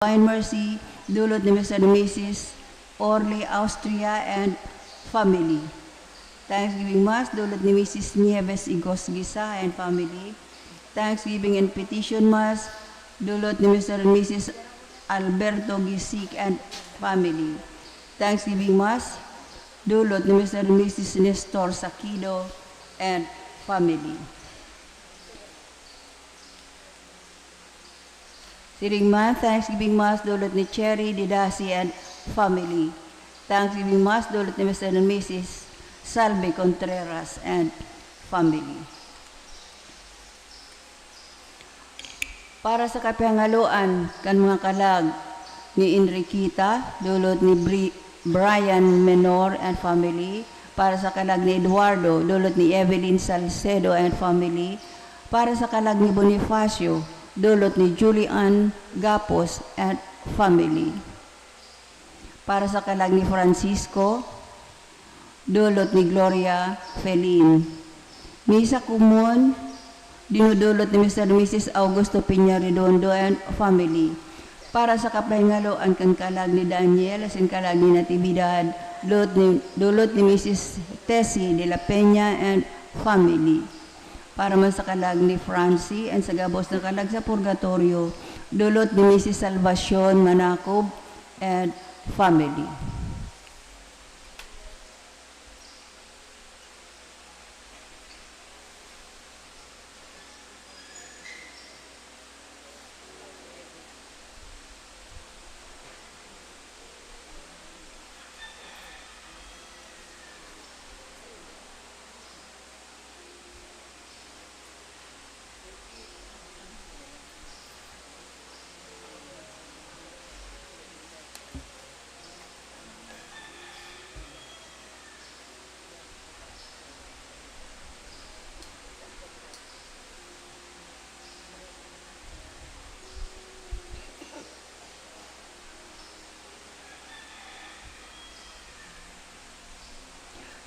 Divine Mercy, dulot ni Mr. and Mrs. Orly, Austria, and family. Thanksgiving Mass, dulot ni Mrs. Nieves Igosgisa and family. Thanksgiving and Petition Mass, dulot ni Mr. and Mrs. Alberto Gisik and family. Thanksgiving Mass, dulot ni Mr. and Mrs. Nestor Sakido and family. Siring Mass, Thanksgiving Mass, dulot ni Cherry Didasi and family. Thanksgiving Mass, dulot ni Mr. and Mrs. Salve Contreras and family. Para sa kapihangaluan kan mga kalag ni Enriquita, dulot ni Brian Menor and family. Para sa kalag ni Eduardo, dulot ni Evelyn Salcedo and family. Para sa kalag ni Bonifacio, dulot ni Julian Gapos and family. Para sa kalag ni Francisco, dulot ni Gloria Felin. Misa Kumon, dinudulot ni Mr. and Mrs. Augusto Piña Redondo and family. Para sa kapahingaluan kan kalag ni Daniel, asin kalag ni Natividad, dulot ni Mrs. Tessie de la Peña and family. Para man sa kalag ni Francie and sa gabos na kalag sa Purgatorio, dulot ni Mrs. Salvacion Manacob and family.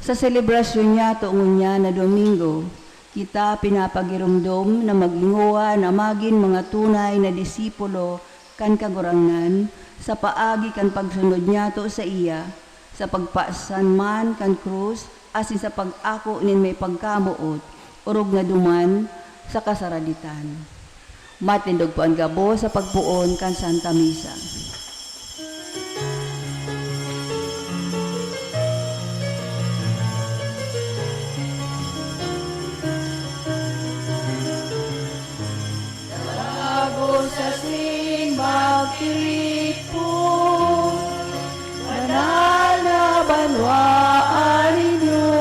Sa selebrasyon niya tuong niya na Domingo, kita pinapagirumdom na maginguwa na magin mga tunay na disipulo kan kagurangan sa paagi kan pagsunod niya to sa iya, sa pagpaasan man kan krus, asin sa pag-ako nin may pagkamuot, urog na duman sa kasaraditan. Matindog po ang gabo sa pagpuon kan Santa Misa. Magkiripo, banal na banwaan ninyo,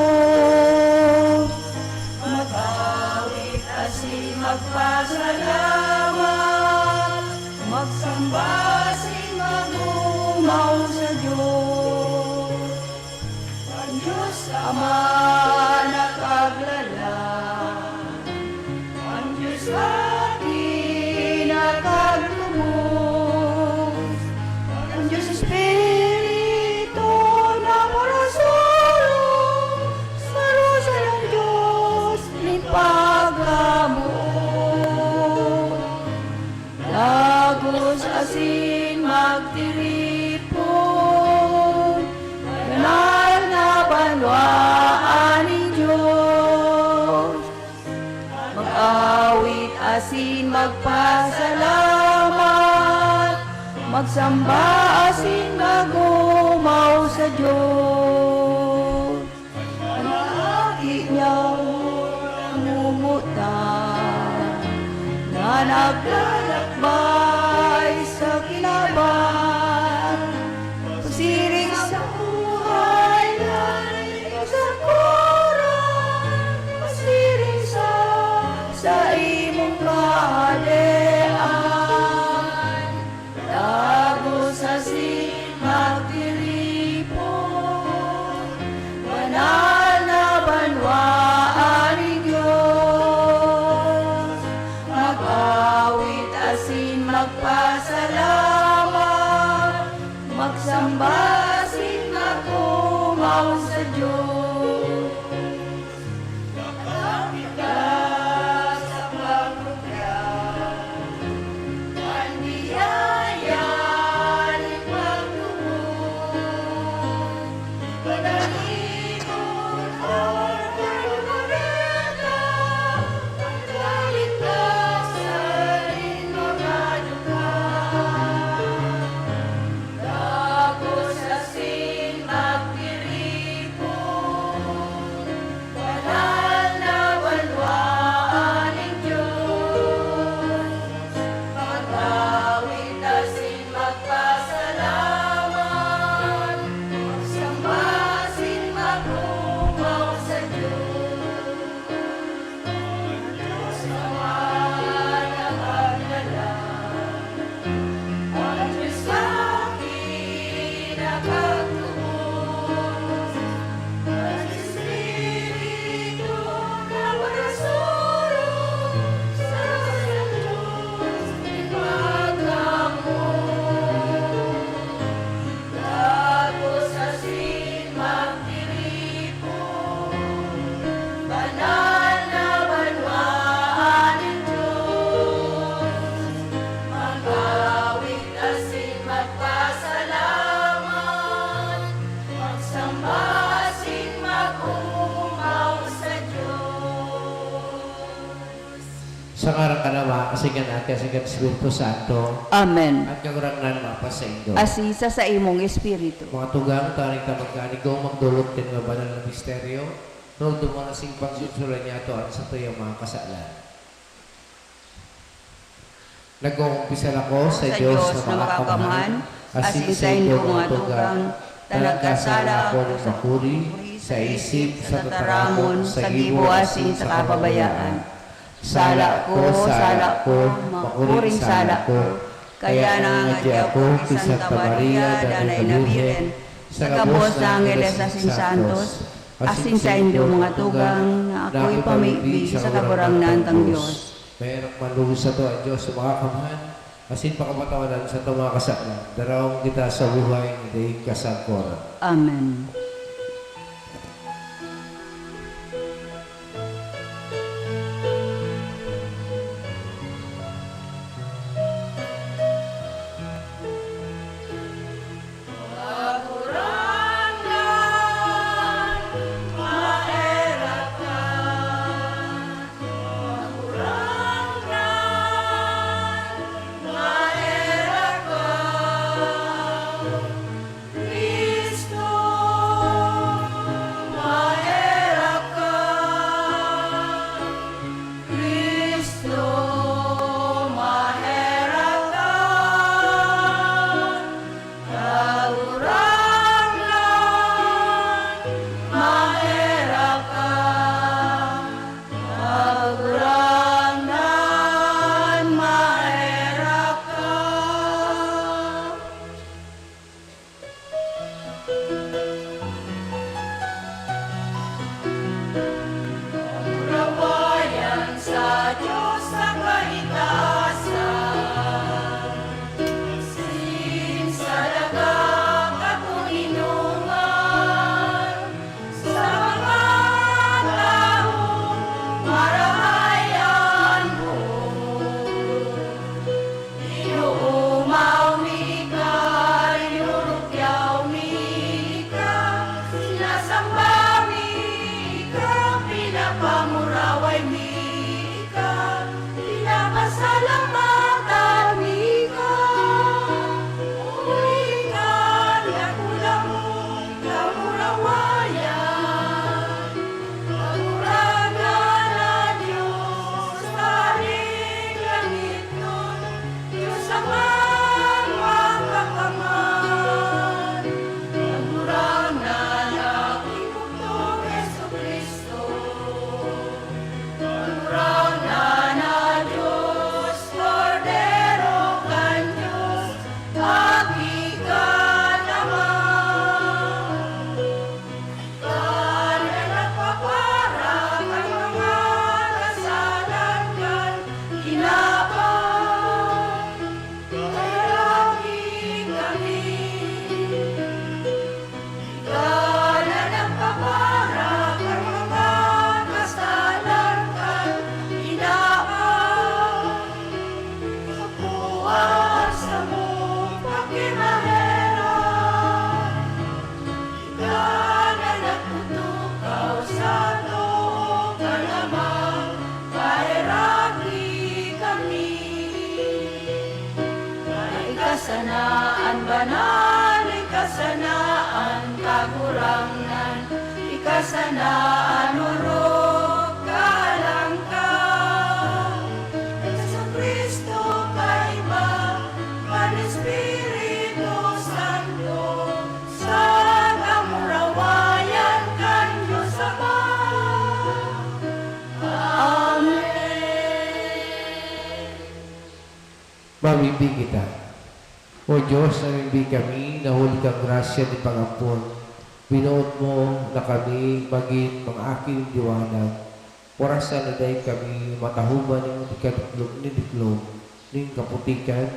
mag-awit asin magpasalamat, magsamba asin magumaw sa Diyos. Ang Diyos Ama nakaglalang, ang Diyos atin nakaglumos, ang Diyos Espiritu na marasulong, sa rosa ng Diyos ni paglamot. Lagos asin magtiripon, banal na banwaan ni Diyos, mag-awit asin magpasalamat, magsamba asin magumaw sa Diyos. Ang lagi niyang namumutan na naglalakbay sa kilaban, pagsiring sa buhay na sa koran, pagsiring sa imong kahadean. Lagos asin magtiripon, banal na banwaan ni Diyos, mag-awit asin Sa karang kanama, kasigan natin, kasigan Espiritu Santo, Amen. at kagurangnan mapa sa Indo. Asisa sa imong espiritu. Mga tugang, taring tamagkanig ko, magdulot din ng banal na misteryo, roon dumanasing pagsusulan niya ito at sa tuyang mga kasalan. Nag-uumpisa ako sa Diyos na makakamahan, asin sa Indo mga tugang, tanagkasala ako ng makuri, sa isip, sa tataramon, sa gibo asin, sa kapabayaan. Sala ko, makuring sala ko, kaya nangangadi ako kay Santa Maria, Danay na Birhen, sa kabos ng Angeles asin Santos, asin sa Indo mga tugang, na ako'y pamibig sa kaburangnan ng Diyos. Mayroong maluhos sa to ang Diyos sa mga kamahan, asin pakapatawanan sa ito mga kasalan. Darawang kita sa buhay ni Dave Kasangkoran. Amen. Kasanaan banal, kasanaan kagurangan, kasanaan urok kalangkang. Sa Kristo kay ba, kan Espiritu Santo, sa kamurawayan kan Diyos Ama. Amen. Mamibig kita. O Diyos, namibig kami, nahuli kang grasya ni Pangampon. Binuot mo na kami maging mga aking liwanag. Orasan na dahil kami matahuman ng ikatiklog ni diklog, ng kaputikan,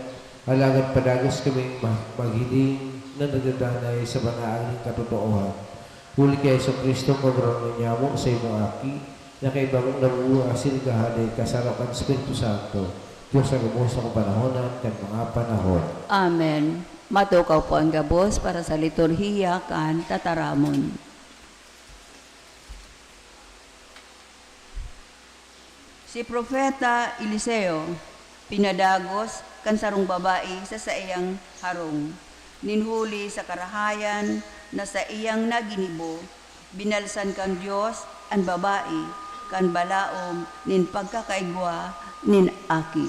halagan padagos kami maghiling na nagdadanay sa banaan ng katotoohan. Huli kay Yesu Kristo, kagrang niya mo sa imong aki, na kay bagong nabuo asil kahaday kasarapan sa Espiritu Santo. Diyos ang gabos sa kapanahonan kan mga panahon. Amen. Matukaw po ang gabos para sa liturhiya kan tataramon. Si Propeta Eliseo, pinadagos kan sarong babae sa iyang harong. Ninhuli sa karahayan na sa iyang naginibo, binalsan kang Diyos ang babae, kan balaom nin pagkakaigwa nin aki.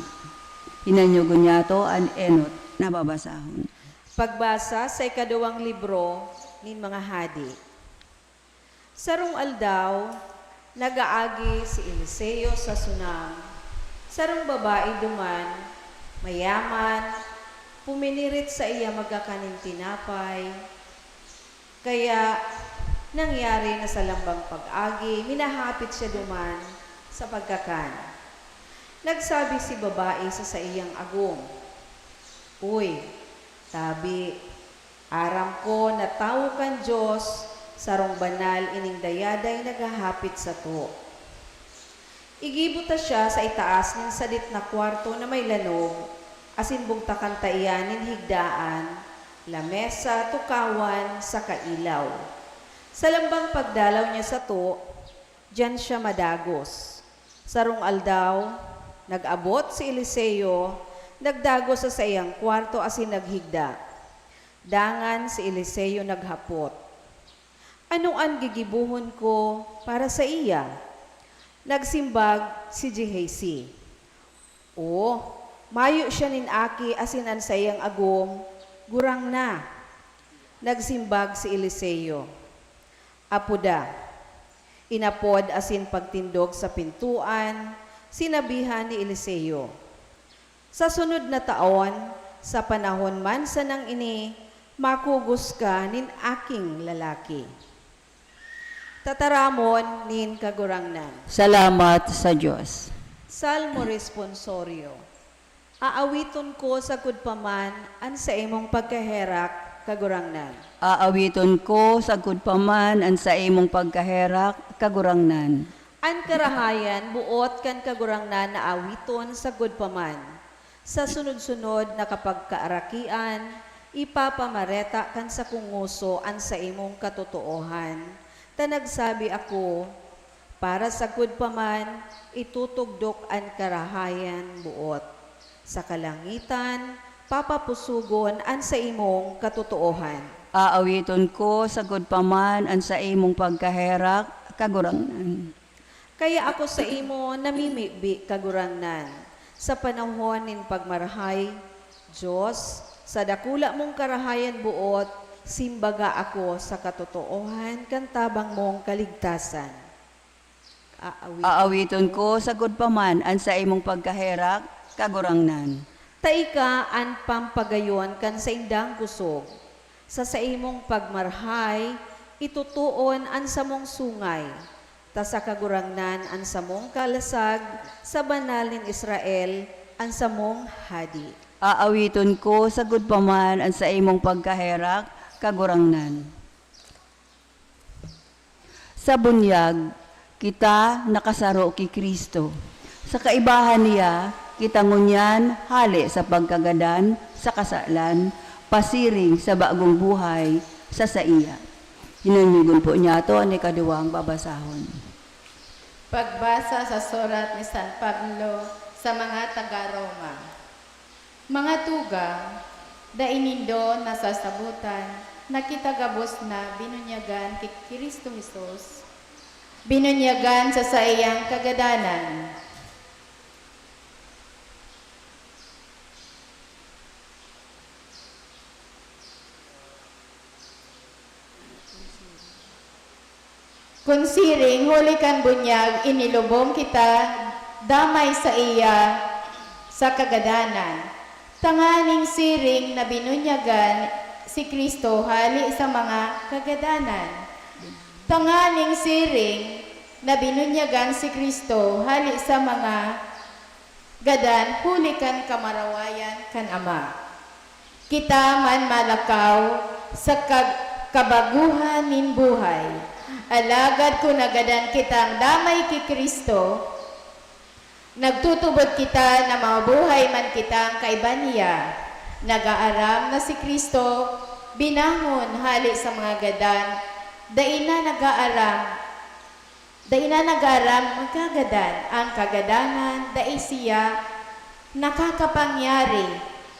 Hinanyugon niya to an enot na babasahon. Pagbasa sa ikaduwang libro nin mga hadi. Sarong aldaw, nagaagi si Eliseo sa Sunam. Sarong babae duman, mayaman, puminirit sa iya magkakaning tinapay. Kaya nangyari na sa lambang pag-agi, minahapit siya duman sa pagkakan. Nagsabi si babae sa iyang agom, "Uy, tabi, aram ko na tao kan Diyos, sarong banal ining dayaday naghahapit sa to." Igibuta siya sa itaas nin sadit na kwarto na may lanog, asin bugtakan taiyan nin higdaan, lamesa, tukawan, sa kailaw. Sa lambang pagdalaw niya sa to, diyan siya madagos. Sarong aldaw, nag-abot si Eliseo, nagdagos sa iyang kwarto asin naghigda. Dangan si Eliseo naghapot, "Ano ang gigibuhon ko para sa iya?" Nagsimbag si Gehazi, "O, mayo siya nin aki asin an sa iyang agom, gurang na." Nagsimbag si Eliseo, "Apuda." Inapod asin pagtindog sa pintuan, sinabihan ni Eliseo, "Sa sunod na taon, sa panahon man sa nang ini, makugos ka nin aking lalaki." Tataramon nin kagurangnan. Salamat sa Diyos. Salmo responsorio. Aawiton ko sa kudpaman an sa imong pagkaherak kagurangnan. Aawiton ko sa gudpaman an sa imong pagkaherak kagurangnan. An karahayan buot kan kagurangnan na awiton sa gudpaman. Sa sunod-sunod na kapagkaarakian, ipapamareta kan sa kunguso an sa imong katotoohan. Ta nagsabi ako, para sa gudpaman, itutugdok an karahayan buot. Sa kalangitan, papapusugon an sa imong katotoohan. Aawiton ko sa gudpaman an sa imong pagkaherak kagurangnan. Kaya ako sa imo namimibi kagurangnan. Sa panahon nin pagmarahay, Diyos, sa dakula mong karahayan buot, simbaga ako sa katotoohan kantabang mong kaligtasan. Aawiton ko sa gudpaman an sa imong pagkaherak kagurangnan. Taika an pampagayon kan sa indang kusog. Sa imong pagmarhay, itutuon an samong sungay. Ta sa kagurangnan an samong kalasag, sa banal nin Israel, an samong hadi. Aawiton ko sa gudpaman an sa imong pagkaherak kagurangnan. Sa bunyag, kita nakasaro ki Kristo. Sa kaibahan niya, kita ngunyan hali sa pagkagadan, sa kasalan, pasiring sa bagong buhay, sa iya. Hinanyugon po niya ito ang ikaduwang babasahon. Pagbasa sa surat ni San Pablo sa mga taga-Roma. Mga tugang, dainindo nasasabutan, nakitagabos na binunyagan kay Kristo Jesus, binunyagan sa iyang kagadanan. Kunsiring huli kan bunyag, inilubong kita, damay sa iya, sa kagadanan. Tanganing siring na binunyagan si Kristo hali sa mga kagadanan. Tanganing siring na binunyagan si Kristo hali sa mga gadan, huli kan kamarawayan kan Ama. Kita man malakaw sa kabaguhan nin buhay. Alagad ko nagadan kitang damay ki Kristo, nagtutubod kita na mabuhay man kitang kaiban niya. Nagaaram na si Kristo, binangon hali sa mga gadan, daina nagaaram, Dai na nagaram magkagadan ang kagadanan, dai siya nakakapangyari,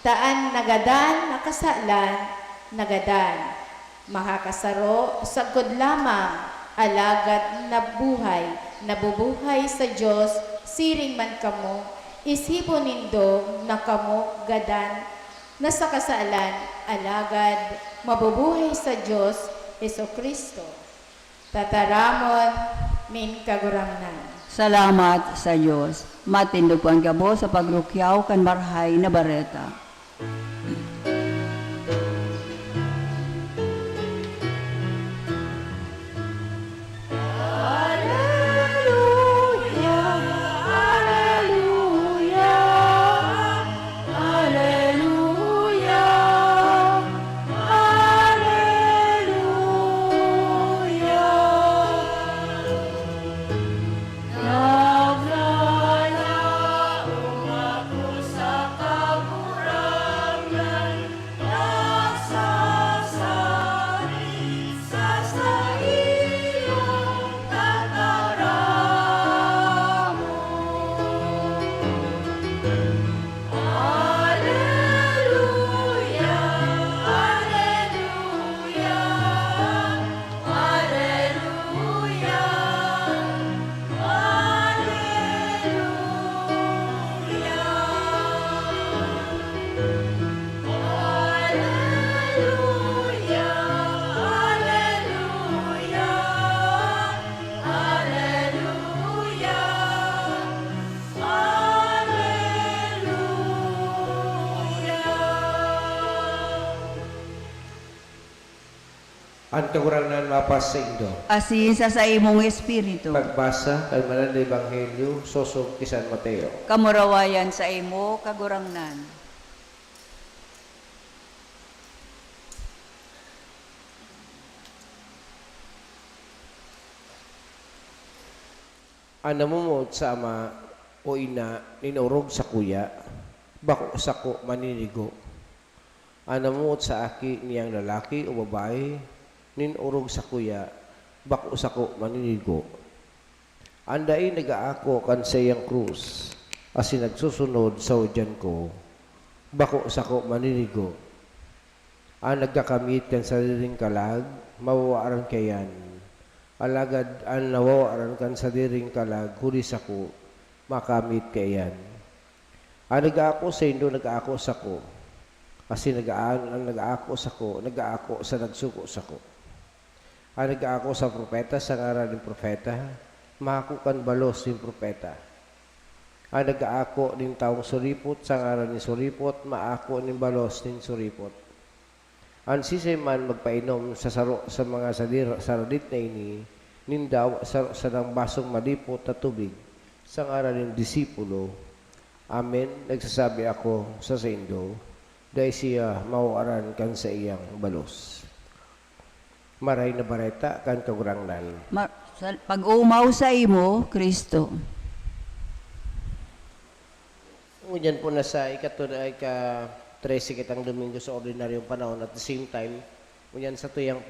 taan nagadan, nakasalan, nagadan. Makakasaro, sagod lamang, alagad nabubuhay sa Diyos, siring man kamo, isipon nindo na kamo gadan, nasa kasalan, alagad, mabubuhay sa Diyos, Heso Kristo. Tataramon, min kagurangnan. Salamat sa Diyos. Matindog ko ang gabo sa pagrukyaw kan marhay na bareta. Ang kagurangnan mapas sa Indo. Asin sa imong espiritu. Pagbasa kay Manan na Ebanghelyo, sosog kay San Mateo. Kamurawayan sa imo kagurangnan. Anamumot sa ama o ina, ninurog sa kuya, bako sa ko maninigo. Anamumot sa aki niyang lalaki o babae, ninurog sa kuya, bako sa ko maninigo. Anday nagaako kan sa iyang krus, asi nagsusunod sa udyan ko, bako sa ko maninigo. Ang nagkakamit kan sariling kalag, mawawaaran kayan. Alagad ang nawawaaran kan sa diring kalag, hulis ako, makamit kayan. Ang nag-aako sa Indo, nag-aako sa ko. Kasi ang nag-aako sa ko, nag-aako sa nagsuko sa ko. Ang nag-aako sa propeta, sa ngaran ng propeta, makakukan balos ng propeta. Ang nag-aako ng taong suripot, sa ngaran ng suripot, maako ng balos ng suripot. Ang sisay man magpainom sa mga saradit na ini, nindaw sa ng basong malipot na tubig, sa ngaran ng disipulo. Amen. Nagsasabi ako sa Indo, dahil siya mauaran kan sa iyang balos. Maray na bareta kan kagurangnan. Pag-umaw sa imo, Kristo. Ngunyan po na sa ika-13 kitang Domingo sa ordinaryong panahon, at the same time, ngunyan sa tuyang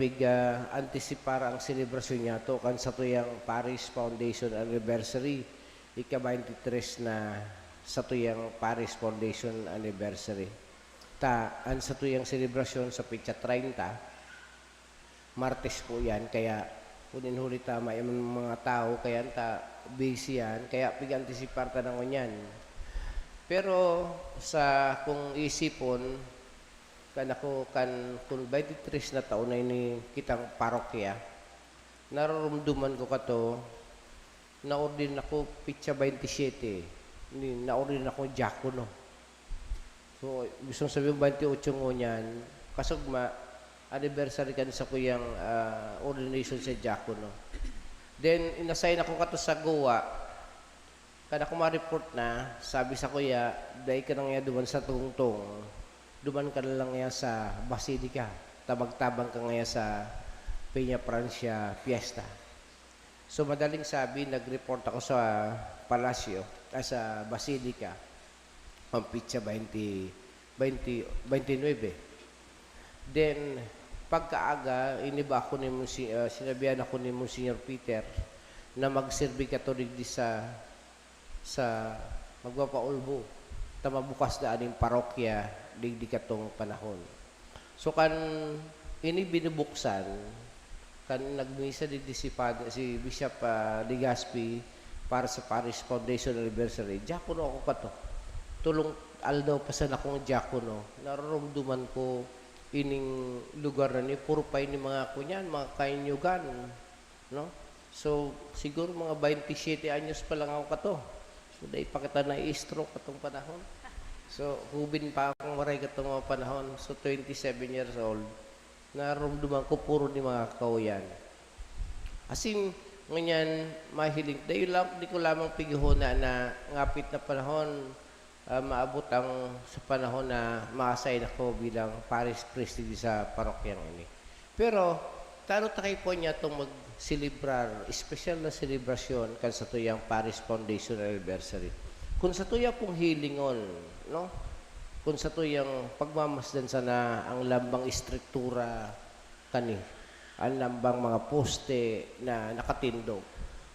antisipara ang selebrasyon niya to kan sa tuyang Paris Foundation Anniversary, ika-23 na sa tuyang Paris Foundation Anniversary. An sa tuyang selebrasyon sa pitsa 30, Martes po yan, kaya hunin-huli tama yung mga tao, kaya busy yan, kaya pig-antisipar ta ng ngunyan. Pero kung isipon, kung 23 na taon na ini kitang parokya, nararumduman ko kato, naordin ako pitsa 27, naordin ako diakono. So, gusto sabihin 28 ngunyan, kasugma, anniversary kan sa kuyang ordination sa diakono. Then, inassign ako kato sa Goa. Kada ko ma-report na, sabi sa kuya, dahil ka nang duman sa tungtong, duman ka na lang sa Basilica, tabag-tabang ka nga sa Peña Francia Fiesta. So madaling sabi, nag-report ako sa Palasyo, sa Basilica, ang pitsa 29. Then, pagkaaga, sinabihan ako ni Monsignor Peter, na magsilbi ka to digdi sa magpapaulbo ta mabukas na aning parokya digdi katong panahon. So kan ini binubuksan kan nagmisa digdi si Bishop Legazpi para sa Parish Foundation Anniversary. Diakono ako pa to. Tulong aldaw pa sa akong diakono. Nararamdaman ko ining lugar na ni puro pa ini mga kunyan, mga kainyugan, no? So siguro mga 27 anyos pa lang ako kato. So dahil pa kita na i-stroke katong panahon. So hubin pa akong maray katong mga panahon. So 27 years old. Nararamdaman ko puro ni mga kauyan. Asin nganyan mahiling dahil di ko lamang pigihona na ngapit na panahon maabot ang sa panahon na ma-assign ako bilang parish priest sa parokyang ini. Pero tano takay po niya itong mag-celebrar, special na selebrasyon kan sa tuyang Parish Foundation Anniversary. Kung sa tuyang pong hilingon, no? Kung sa tuyang pagmamasdan sana ang lambang istruktura kani, ang lambang mga poste na nakatindog,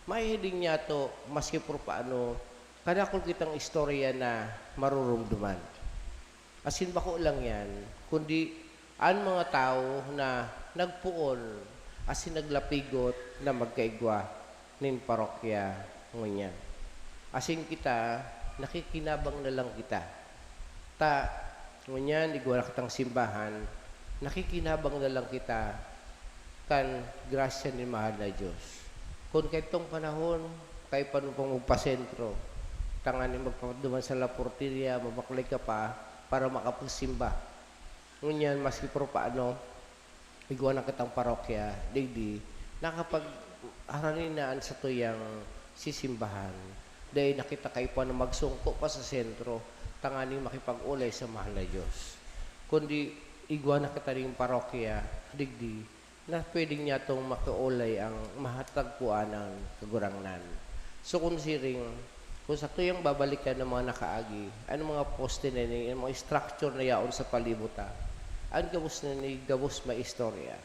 mahiling niya to maski por paano kadakol kitang istorya na marurumduman. Asin bako lang yan, kundi ang mga tao na nagpuon, asin naglapigot na magkaigwa nin parokya ngunyan. Asin kita, nakikinabang na lang kita. Ta, ngunyan, igwa na kitang simbahan, nakikinabang na lang kita kan grasya ni mahal na Diyos. Kung kaitong panahon, kay panupang magpasentro, tanganin magpaduman sa laporteria, mabaklay ka pa para makapagsimba. Ngunyan, maski pero paano, igwa na kitang parokya, digdi, nakapag-araninaan sa tuyang sisimbahan. Dahil nakita kayo pa na magsungko pa sa sentro, tanganin makipag-ulay sa mahal na Diyos. Kundi, igwa na kita rin parokya, digdi, na pwedeng niya itong makiulay ang mahatagpuan ng kagurangnan. So, kung sa tuyang babalikan ng mga nakaagi, ano mga poste na ni, mga structure na yaon sa palibutan, ang gabos na ni, gabos maistorya,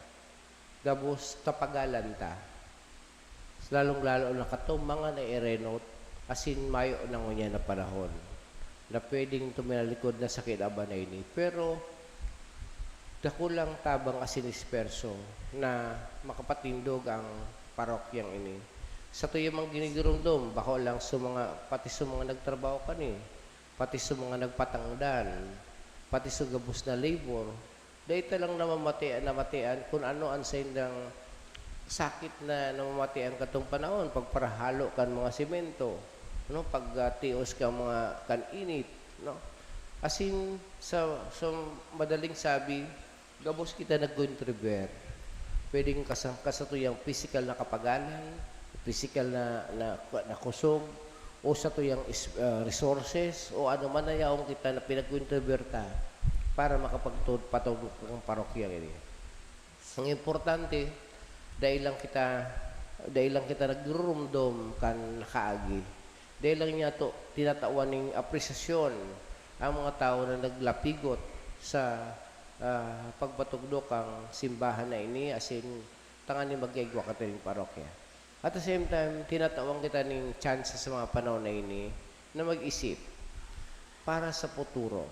gabos tapagalan ta, lalong-lalo na katong mga na-i-renote, asin mayo na ngunya na panahon, na pwedeng tuminalikod na sa kinaba na ini. Pero, dakulang tabang asin isperso na makapatindog ang parokyang ini. Sa tuyang mga ginigurumdum, bako lang pati sa mga nagtrabaho kani, pati sa mga nagpatangdan, pati sa gabos na labor, dahil talang namamatian kung ano ang sa indang sakit na namamatian katong panahon, pagparahalo kan mga simento, no? Pagtios ka mga kaninit, no? Asin sa madaling sabi, gabos kita nag-contribute. Pwedeng kasatuyang physical na kapagalan, physical na kusog, o sa tuyang resources, o ano man na yaong kita na pinag-contributa para makapagpatugog ng parokya ini. Ang importante, dahil lang kita nagdurumdom kan nakaagi. Dahil lang niya to tinatawan ng apresiasyon ang mga tao na naglapigot sa pagpatugdok ang simbahan na ini, asin tangan ni magkaigwa ka ng parokya. At the same time, tinatawang kita ng chance sa mga panahon na ini na mag-isip para sa futuro.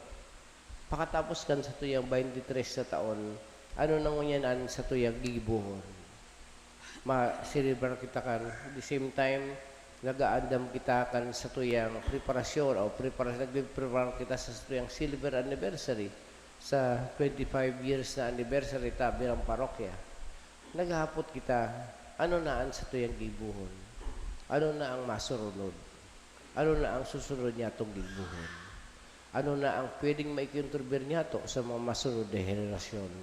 Pakatapos kan sa tuyang 23 sa taon, ano nang unyanan sa tuyang gibuhon. Ma-celebrar kita kan. At the same time, nag-aandam kita kan sa tuyang preparasyon o nag-prepare kita sa tuyang silver anniversary sa 25 years na anniversary ta bilang parokya. Naghapot kita, ano na ang sa tuyang gibuhon? Ano na ang masurunod? Ano na ang susunod niya itong gibuhon? Ano na ang pwedeng maikontribute niya to sa mga masunod na henerasyon,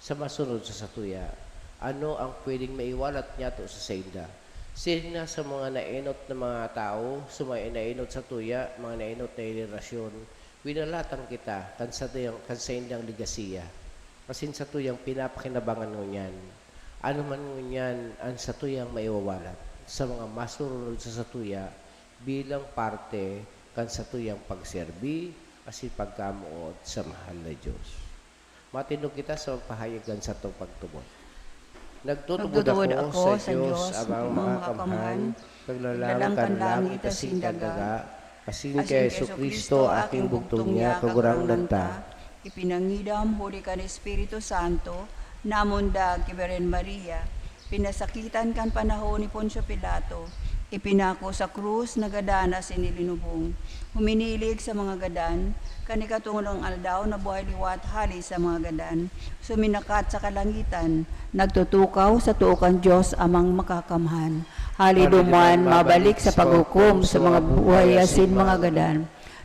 sa masunod sa satuya? Ano ang pwedeng maiwalat niya to sa sainda? Sina sa mga nainot na mga tao, sa mga nainot sa tuya, mga nainot na henerasyon, winalatan kita kan sa indang ligasiya. Kasi sa tuyang pinapakinabangan mo niyan. Ano man ngunyan ang sa tuyang maiwawalat sa mga masurunod sa satuya bilang parte kan sa tuyang pagserbi kasi pagkamuot sa mahal na Diyos. Matindog kita sa magpahayagan sa itong pagtubot. Nagtutubod ako sa Diyos amang makakamhan, paglalang langit at sindaga, asin kay Jesucristo aking bugtong niya kagurang ta. Ipinangidam huli ka ni Espiritu Santo, namundag kay Beren Maria, pinasakitan kan panahon ni Poncio Pilato, ipinako sa krus nagadanas inilinubong, huminilig sa mga gadan, kanikatungong aldaw na buhay liwat hali sa mga gadan, suminakat sa kalangitan, nagtutukaw sa tuukan Diyos amang makakamhan, hali duman mabalik sa paghukom sa mga buhay asin mga gadan.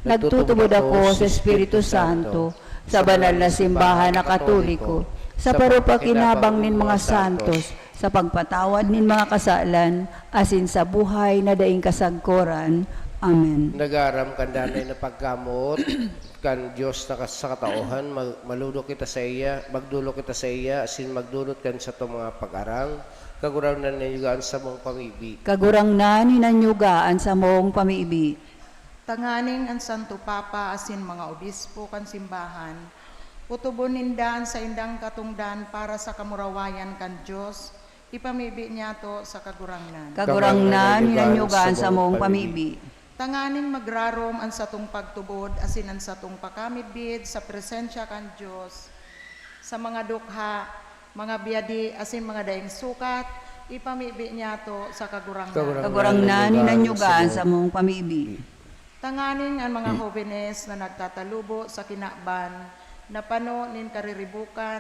Nagtutubod ako sa Espiritu Santo, sa banal na simbahan na katoliko, sa parupakinabang nin mga santos, sa pagpatawad nin mga kasalan, asin sa buhay na daing kasagkoran. Amen. Nagaram kandanay na pagkamot, kan Diyos na sa katauhan, maludo kita sa iya, magdulo kita sa iya, asin magdulot kan sa itong mga pag-arang, kagurang na nanyugaan sa mong pamibi. Kagurang na ninanyugaan sa mong pamibi. Tanganing ang Santo Papa asin mga obispo kan simbahan, utubon nindaan sa indang katungdan para sa kamurawayan kan Diyos, ipamibi niya to sa kagurangnan. Kagurang na ninanyugaan sa mong pamibi. Tanganing magrarom ang satong pagtubod asin ang satong pakamibid sa presensya kan Diyos, sa mga dukha, mga biyadi asin mga daing sukat, ipamibi niya to sa kagurangnan. Kagurang na ninanyugaan sa mong pamibi. Tanganing ang mga jóvenes na nagtatalubo sa kinakban, na pano nin kariribukan,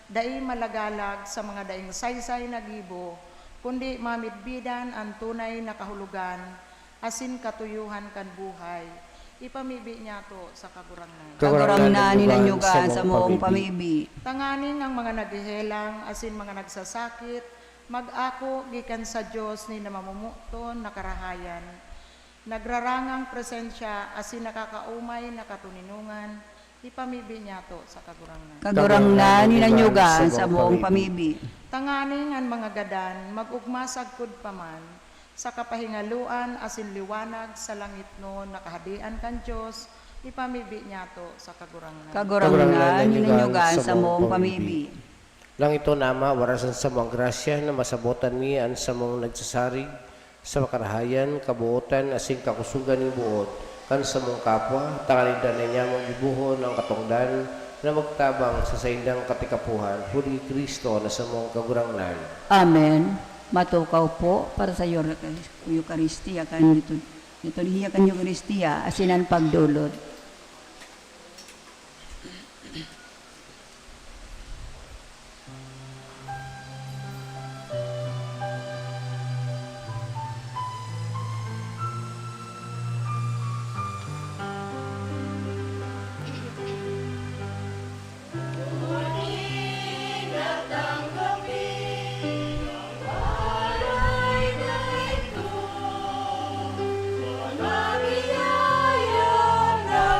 dai malagalag sa mga daing saysay na gibo, kundi mamidbidan ang tunay na kahulugan, asin katuyuhan kan buhay. Ipamibi niya to sa kagurangnan. Kagurang na ninanyugaan sa mong pamibi. Tanganing ang mga naghihelang, asin mga nagsasakit, mag-ako gikan sa Diyos ni namamumuton na karahayan. Nagrarangang presensya asin nakakaumay na katuninungan, ipamibi niya to sa kagurangnan. Kagurang na ninanyugaan sa mong pamibi. Tanganing ang mga gadan, mag-ugmasag kud paman, sa kapahingaluan asin liwanag sa langit no nakahadian kan Diyos, ipamibi niya to sa kagurangnan. Kagurang na ninanyugaan sa mong pamibi. Lang ito nama, warasan sa mga grasya na masabotan niya ang sa mong nagsasarig, sa makarahayan, kabuotan, asing kakusugan ng buot, kan sa mong kapwa, tangalindan na niya mong ibuhon ang katungdan na magtabang sa saindang katikapuhan, huli Kristo na sa mong kagurangnan. Amen. Matukaw po para sa Eucharistia kan liturhiya kan Eucharistia asinan pagdulot. Magiyaya na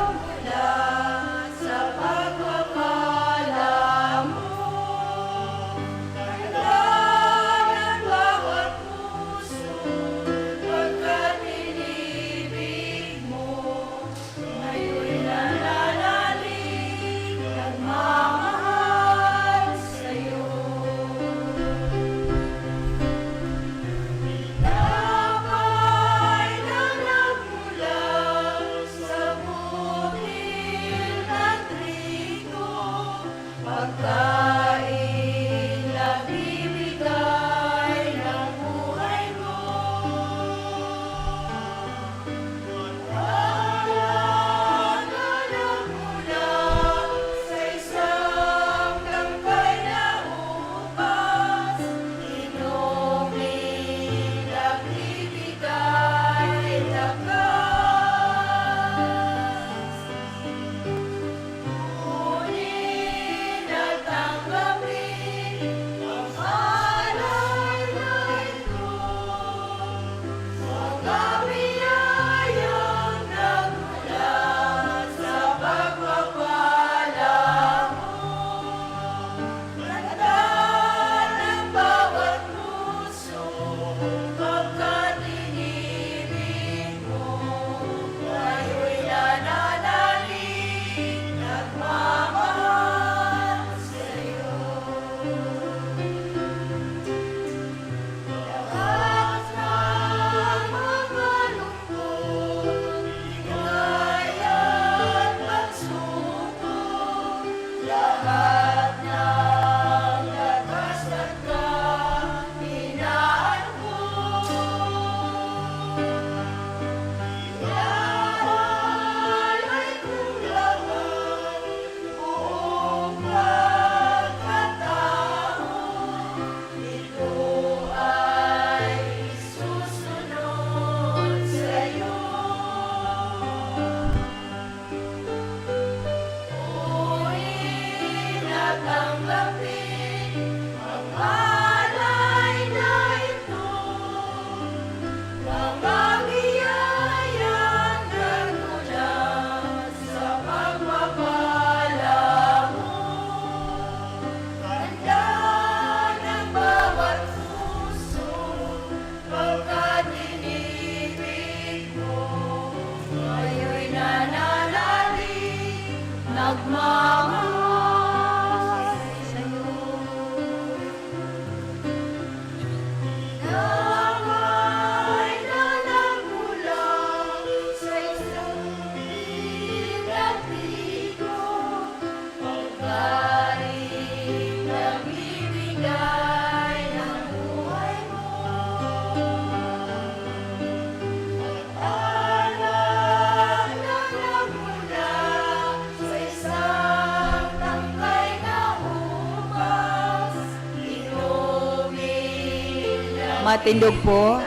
Mga tindog po.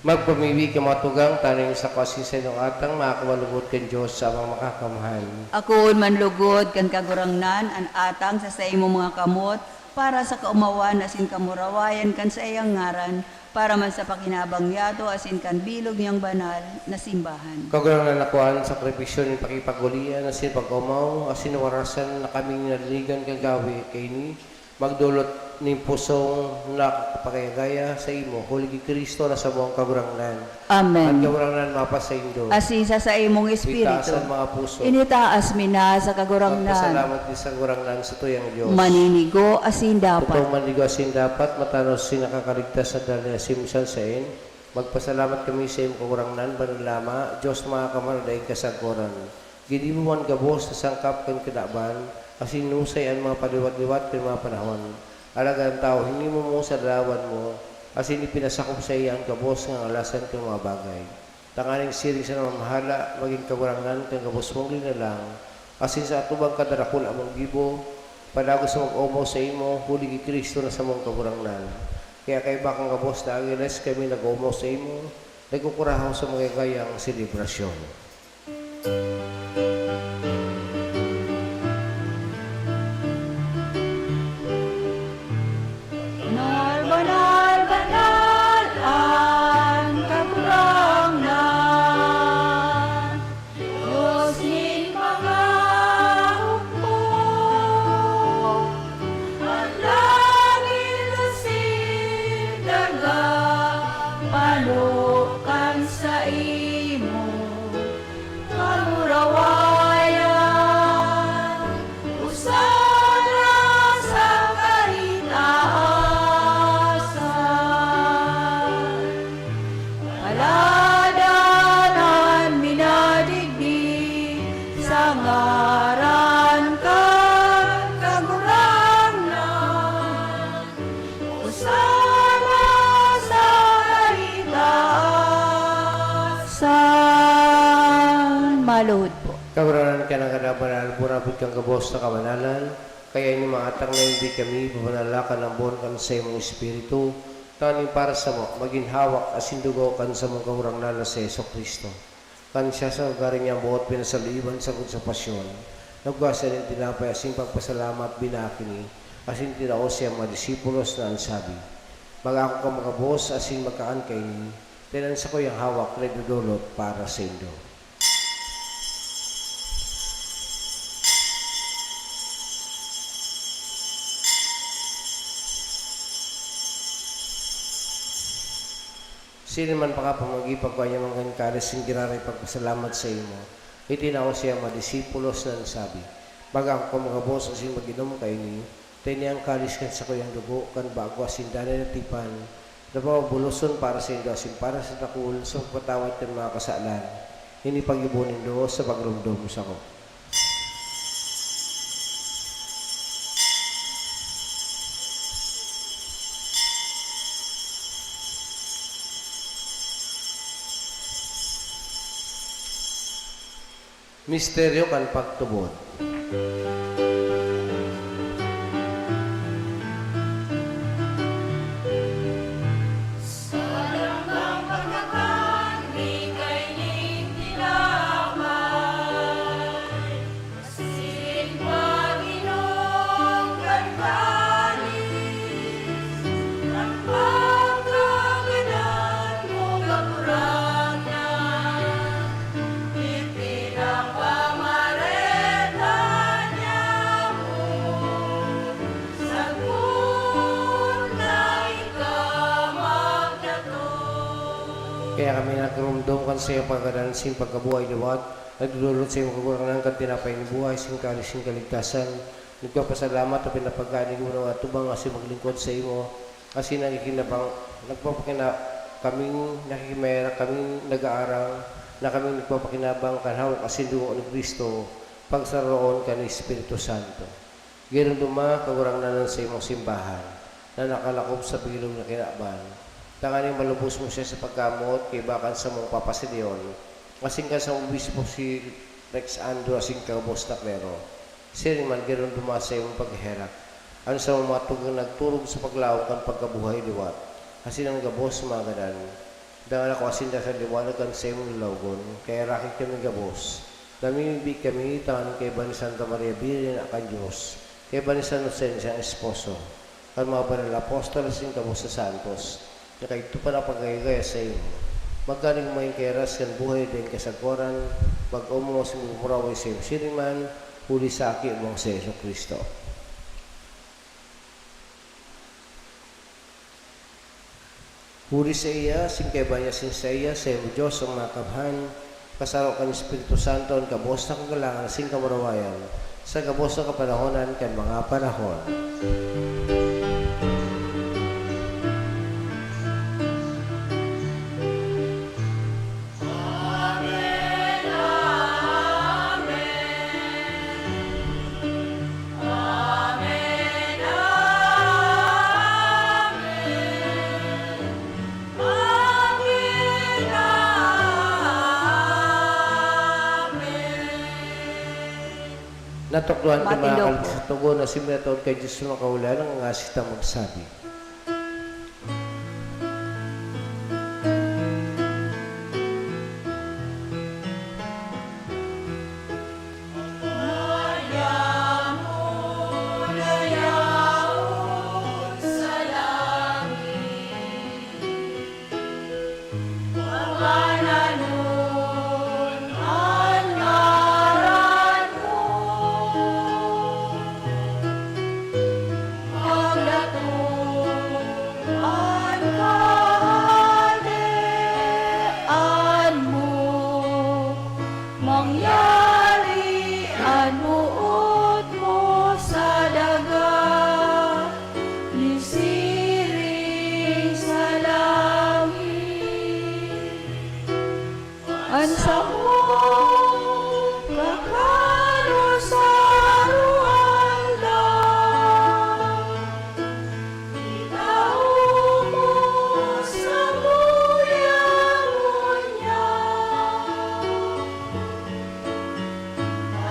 Magpamiwi ka mga tugang, taning sa kasisay ng atang, makamalugod kan Diyos sa mga makakamahal. Akoon manlugod kan kagurangnan an atang sa imo mga kamot para sa kaumawan asin kamurawayan kan sa iyang ngaran para man sa pakinabang yato asin kan bilog niyang banal na simbahan. Kagurang na nakuhaan sa sakripisyo ng pakipagulian, asin pag-umaw, asin warasan na kaming naliligan kang gawi kay ni, magdulot ng pusong nakapakayagaya sa imo, Holy Kristo na sa buong kagurangnan. At Amen. kagurangnan mapasaindo. Asin sa imong espiritu. Itaasan mga puso. Initaas mi na sa kagurangnan. Magpasalamat din sa kagurangnan sa tuyang Diyos. Maninigo asin dapat. Totoo manigo asin dapat, matanos sin nakakaligtas sa dali asin misan sa in. Magpasalamat kami sa iyong kagurangnan, banulama, Diyos mga kamaradaing kasagkuran. Gidibuan gabos sa sangkap kan kadaban, asin nusay ang mga paliwat-liwat kan mga panahon. Alagang tao, hindi mo sa dalawan mo, asin ipinasakop sa iya ang gabos ng alasan kan mga bagay. Tanganing siring sa namamahala, maging kagurangnan kan gabos mong linalang, asin sa atubang kadarakul among gibo, padago sa mag-umaw sa imo, Huli Kristo na sa mong kagurangnan. Kaya kay bakang gabos na agiles kami nag-umaw sa imo, nagkukurahaw sa mga gayang selebrasyon. Banal, banal, ang kagurangnan. Diyos ni mga hukbo, Ang langit asin daga, panukan sa imo, kamurawayan, usara sa kahitaasan. Paladanan minadigdi sa ngaran ka, kagurangnan, usara sa kahitaasan. Maluhod po. Kagurangnan ka ng kadabanal, burabot kang gabos na kamanalan, kaya ini maatang na hindi kami, pamanalakan ng buwan kan sa imong espiritu, taning para sa mo, maging hawak asin dugo kan sa mong kagurangnan na sa Yeso Kristo. Kan siya sa garing niyang buot pinasaliban sa sa pasyon, nagwasa ng tinapay asin pagpasalamat binakini, asin tinao siya mga disipulos na ansabi. Mag-ako ka mga boss, asin magkaan kay ni, tinan sa ko yung hawak na dudulot para sa indo. Sino man pakapamagipag kanya mga karis yung giraray pagpasalamat sa imo. Itinaw siya mga disipulos na nasabi. Baga ako mga boss asin mag-inom kayo ni, tiniyang kalis kan sa kuyang dugo kan bago asin danay na tipan. Nabawa buluson para sa indo asin para sa takul sa patawad kan mga kasalan. Hindi pag-ibunin do sa pagrumdum sa ko. Misteryo kan pagtubod. Ang pagkakan, di kay nitilamay. Sin Panginoong kagalis, ang pagkaganan mo kakurangan. Ipinapamareta niya mo, sagot na ikamagdato. Kaya kami nagrumdum kan sa iyo pagkadansin pagkabuhay liwat, nagdudulot sa iyong kagurangan kan tinapay ni buhay, singkalis sing kaligtasan. Nagpapasalamat at pinapagaling mo ng atubang kasi maglingkod sa iyo. Kasi nakikinabang, kaming nakikimera, kaming nag-aaral, na kaming nagpapakinabang kanhaw kasi dugo ni Kristo, pagsaroon ka ni Espiritu Santo. Ganoon duma, kagurangan sa imong simbahan, na nakalakop sa bilog na kinaban. Tanganing malubos mo siya sa pagkamot, kay bakan sa mong papasilyon. Kasing ka sa obispo si Rex Andrew, asing ka ubos na klero. Siya man ganoon dumasa yung pagherak. Ano sa mga tugang nagturog sa paglaw kan pagkabuhay liwat. Asin ang gabos mga ganan. Dangan ako asin sa liwanag kan sa imong lawgon, kaya rakit kami gabos. Namimibig kami, tangan kay Bani Santa Maria Virgen akan Diyos, kay Bani San Jose siyang esposo, kan mga banal apostol asing gabos sa santos, na kay ito pa na pagkagaya sa iyo. Magkaling may keras kan buhay din kasagwaran, pag-umos mumuraway sa iyo siriman, huli sa aki mong sa Yeso Kristo. Huli sa iya, singkay banya sin sa iya, sa iyo Diyos ang makabhan, kasaro kan Espiritu Santo, ang kabos na kagalangan, sing kamarawayan, sa kabos na kapanahonan, kan mga panahon. Natukluan ka mga Matindog kalit sa tugon na simulaton kay Diyos mga kaulan ang nga sita magsabi. Mangyari anuot mo sa daga, nisiring sa langit. Ansa mo kakaro sa ruanda, itaw mo sa muya-muya.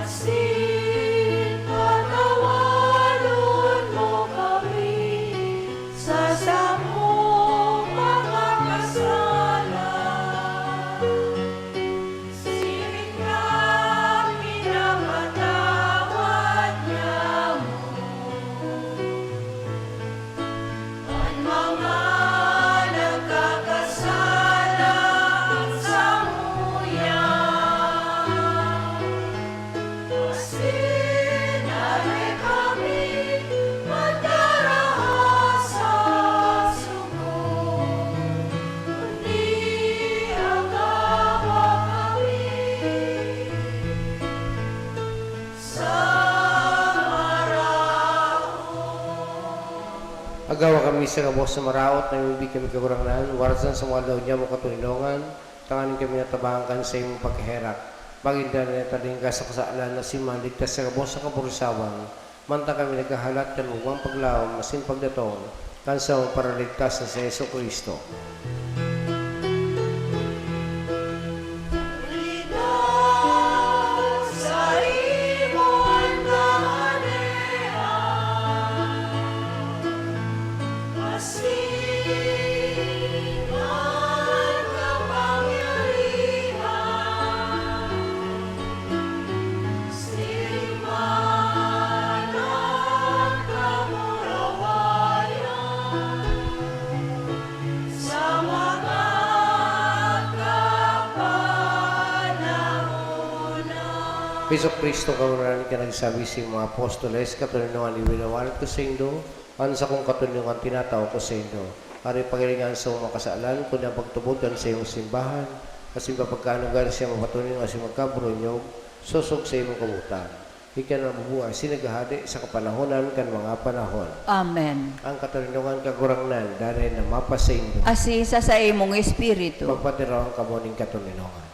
Asin patawanon mo kami sa samong mga kasalanan. Siring kami na patawad niya mo. Ang mga nagkakasala sa muya. Sinari kami magdarahas sa sugo, kundi agawa kami sa maraon. Agawa kami sa kabos sa maraot, na ibig kami kakurangan, warasan sa mga daw niya mo katulinongan, tanganin kami natabahan kan sa imong pagkaherak. Paginda na taling ka sa kasaalan na si maligtas sa kabos sa kapurusawan, manta kami nagkahalat kan upang paglaom, masin pagdatong, kan sa para ligtas na sa Yeso Kristo. Ligaw sa imong kahanean, asin ang kapangyarihan, siman ang kamurawayan, sa mga kapanahonan. Yeso Kristo kawaran ka nagsabi si mga apostoles, katulinongan iwinawalat ko sa indo, ano sa kong katulinongan tinataw ko sa indo. Ari pagalingan sa mga kasaalan, kundi ang pagtubugan sa iyong simbahan, kasi kapagkanugan siya mapatunin kasi magkabronyog, susok sa iyong kabutan. Ika na mabuhay, sinagahadi sa kapanahonan kan mga panahon. Amen. Ang katulinongan kagurangnan, dahil na mapa sa indo, Asisa sa imong espiritu. magpatiraw ang kamuning katulinongan.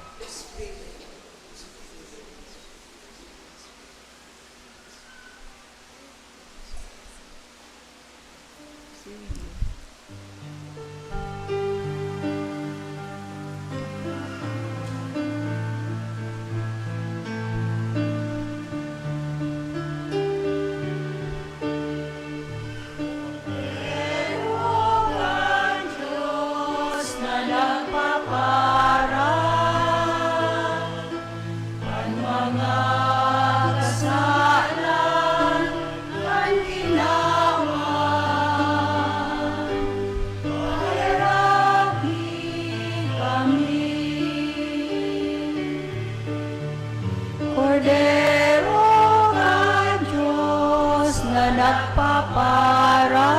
Kordero ng Diyos na nagpapara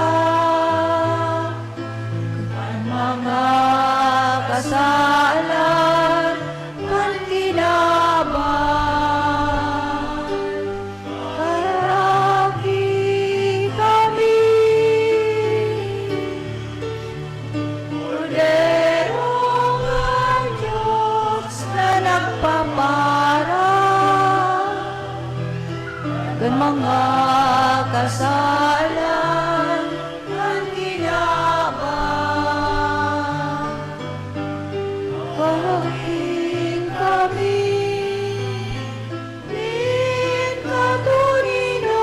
ang mga kasalan at kinabang. Karaki kami, Kordero ng Diyos na nagpapara kan mga kasalan at kinabang. Kahing kami din katuninongan.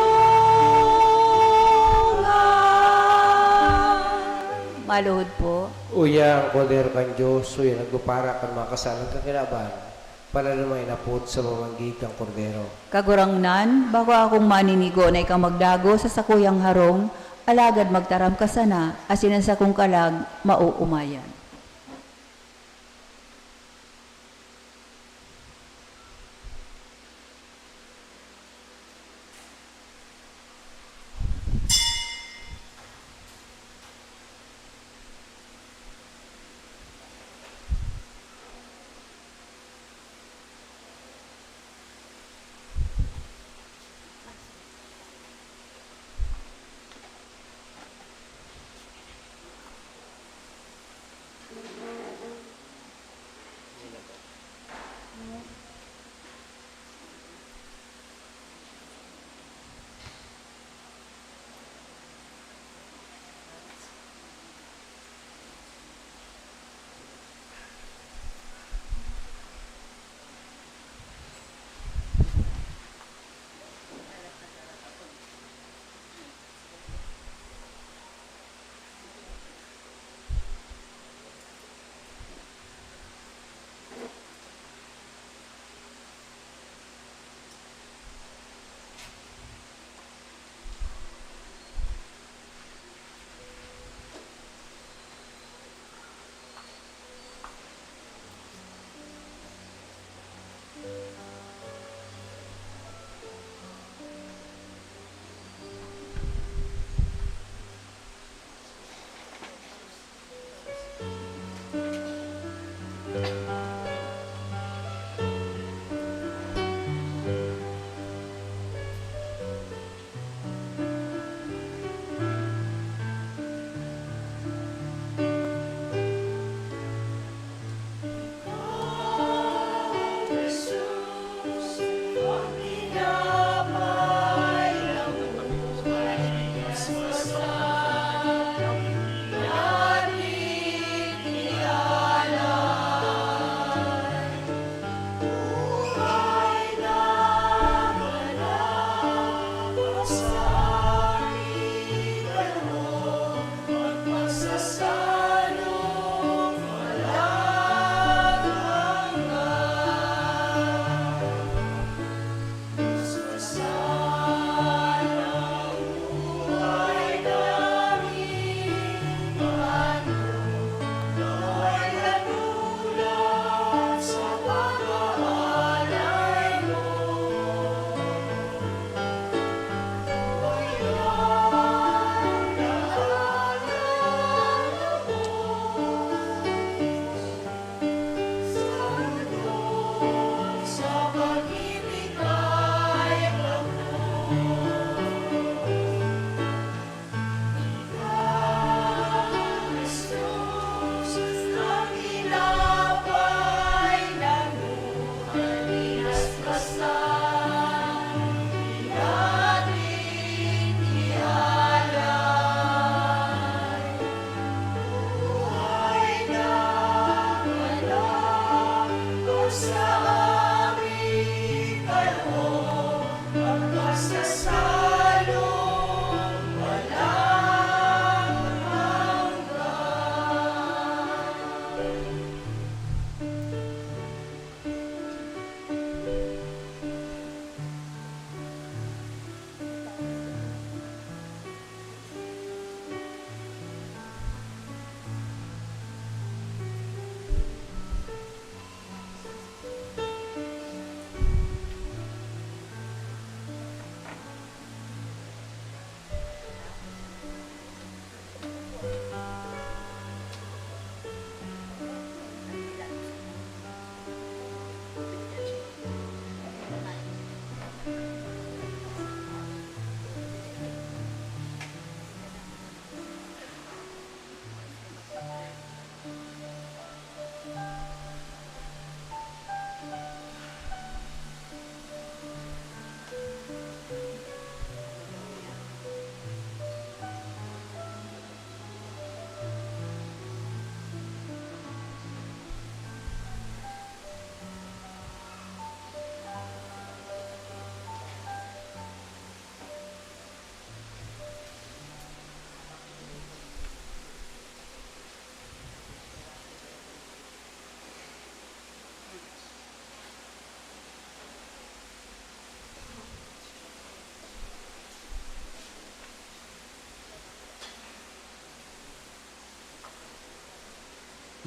Maluhod po. Uya ang Kordero kan Diyos, uya nagpapara kan mga kasalan kang kinaban, para naman inapot sa mamanggig kang Kordero. Kagurangnan, bago akong maninigo na ikaw magdago sa sakuyang harong, alagad magtaram ka sana, asinan sa kong kalag, mauumayan.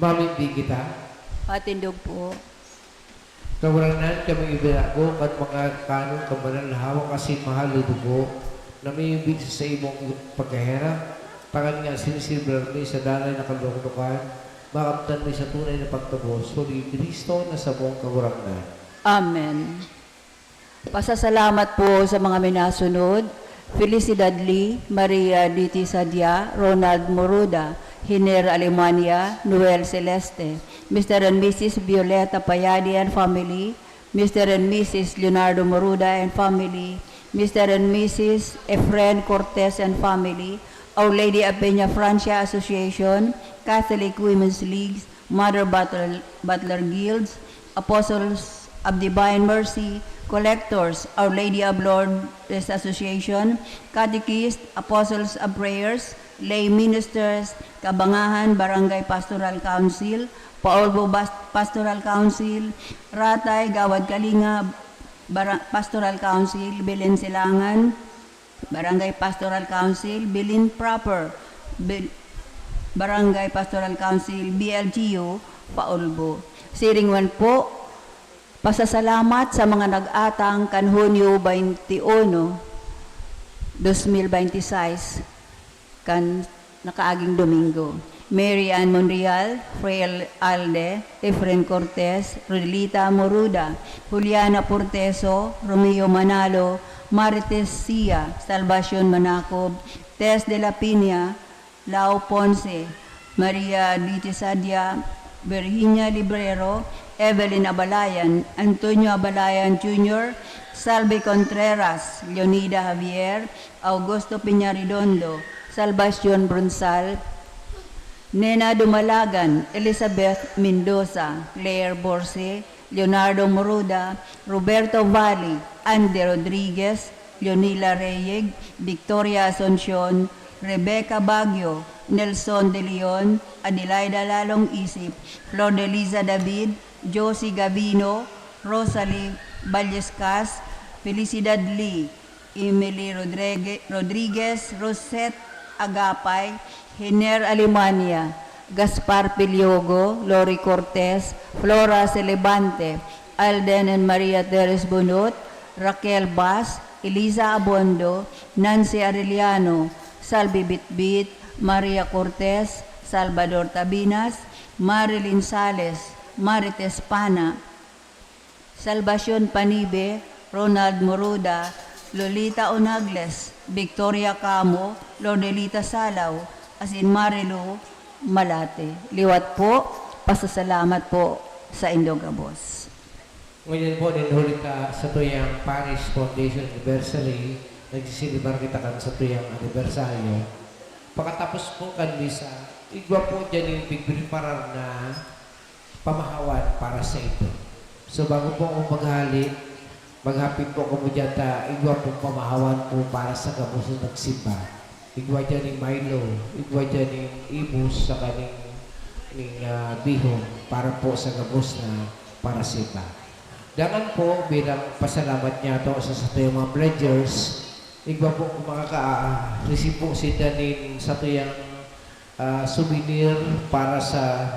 Mamindi kita. Patindog po. Kawaranan kami ibinago kat mga kanon kabanal hawak kasi mahal dugo na may ibig sa imong pagkahera. Pangan nga sinisilbrar mi sa dalay na kalungkukan, makamtan mi sa tunay na pagtubos, suli Kristo na sa buong kawaranan. Amen. Pasasalamat po sa mga minasunod. Felicidad Lee, Maria D.T. Sadia, Ronald Moruda, Hiner Alemania, Noel Celeste, Mr. and Mrs. Violeta Payadi and family, Mr. and Mrs. Leonardo Moruda and family, Mr. and Mrs. Efren Cortez and family, Our Lady of Peña Francia Association, Catholic Women's Leagues, Mother Butler Guilds, Apostles of Divine Mercy, Collectors, Our Lady of Lourdes Association, Catechists, Apostles of Prayers, Lay Ministers, Kabangahan Barangay Pastoral Council, Paulbo Pastoral Council, Ratay, Gawad Kalinga, Pastoral Council, Bilin Silangan, Barangay Pastoral Council, Bilin Proper, Barangay Pastoral Council, BLGU, Paulbo. Siringwan po, pasasalamat sa mga nag-atang kan Hunyo 21, 2026, kan nakaaging Domingo. Mary Ann Monreal, Frael Alde, Efren Cortez, Rodelita Moruda, Juliana Porteso, Romeo Manalo, Marites Sia, Salvacion Manacob, Tess de la Pina, Lau Ponce, Maria D.T. Sadia, Virginia Librero, Evelyn Abalayan, Antonio Abalayan Jr., Salve Contreras, Leonida Javier, Augusto Piñaridondo, Salvacion Bronsal, Nena Dumalagan, Elizabeth Mendoza, Claire Borse, Leonardo Moruda, Roberto Valli, Andy Rodriguez, Leonila Reyeg, Victoria Asuncion, Rebecca Baguio, Nelson De Leon, Adelaida Lalong Isip, Flor de Liza David, Josie Gavino, Rosalie Vallescas, Felicidad Lee, Emily Rodriguez, Rosette Agapay, Hiner Alemania, Gaspar Piliogo, Lori Cortez, Flora Celebante, Alden and Maria Teres Bunot, Raquel Bas, Eliza Abondo, Nancy Arellano, Salvi Bitbit, Maria Cortez, Salvador Tabinas, Marilyn Sales, Marites Pana, Salvacion Panibe, Ronald Moruda, Lolita Onagles, Victoria Camo, Lodelita Salaw, as in Marilu Malate. Liwat po, pasasalamat po sa Indogabos. Ngayon po, ninulit ka sa tuyang Parish Foundation Anniversary, nagsisilibar kita kan sa tuyang anibersaryo. Pagkatapos po kan misa, igwa po dyan yung pigpreparar na pamahawan para sa ito. So bago po akong maghapit po ako dyan ta, igwa po pamahawan po para sa gabos na nagsimba. Igwa dyan yung Milo, igwa dyan yung Ibus sa kaning bihong para po sa gabos na para simba. Dangan po bilang pasalamat niya to sa tuyang mga pledgers, igwa po kung makaka-receive po si Danin sa tuyang souvenir para sa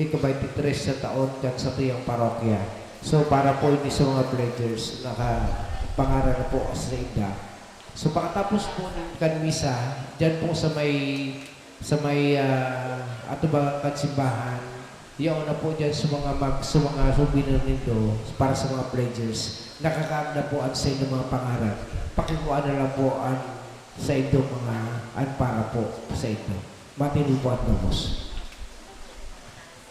ika-23 sa taon kan sa tuyang parokya. So para po hindi sa mga pledgers, nakapangaral na po sa inda. So pagkatapos po ng kanmisa, dyan po sa may ato ba kansimbahan, yung na po dyan sa mga souvenir nito para sa mga pledgers, nakakaanda po ang sa inyong mga pangarap. Pakikuan na lang po sa inyong mga para po sa ito. Matindi po at nomos.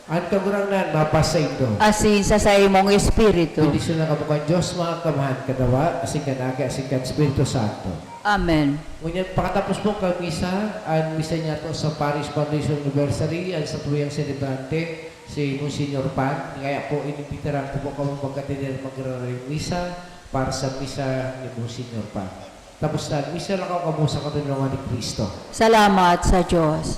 Ang kagurangnan, mapasa ito. Asin sa imong Espiritu. Hindi sila kabukan Diyos, mga kamahan kadawa, asin kanaka, asin kan Espiritu Santo. Amen. Ngunyan, pakatapos po kang misa, ang misa niya to sa Parish Foundation Anniversary, ang sa tuyang celebrante, si Monsignor Pan. Kaya po, inibitaran ko po kami magkatinin magraring misa para sa misa ni Monsignor Pan. Tapos na, misa lang ako kamo sa katunungan ni Kristo. Salamat sa Diyos.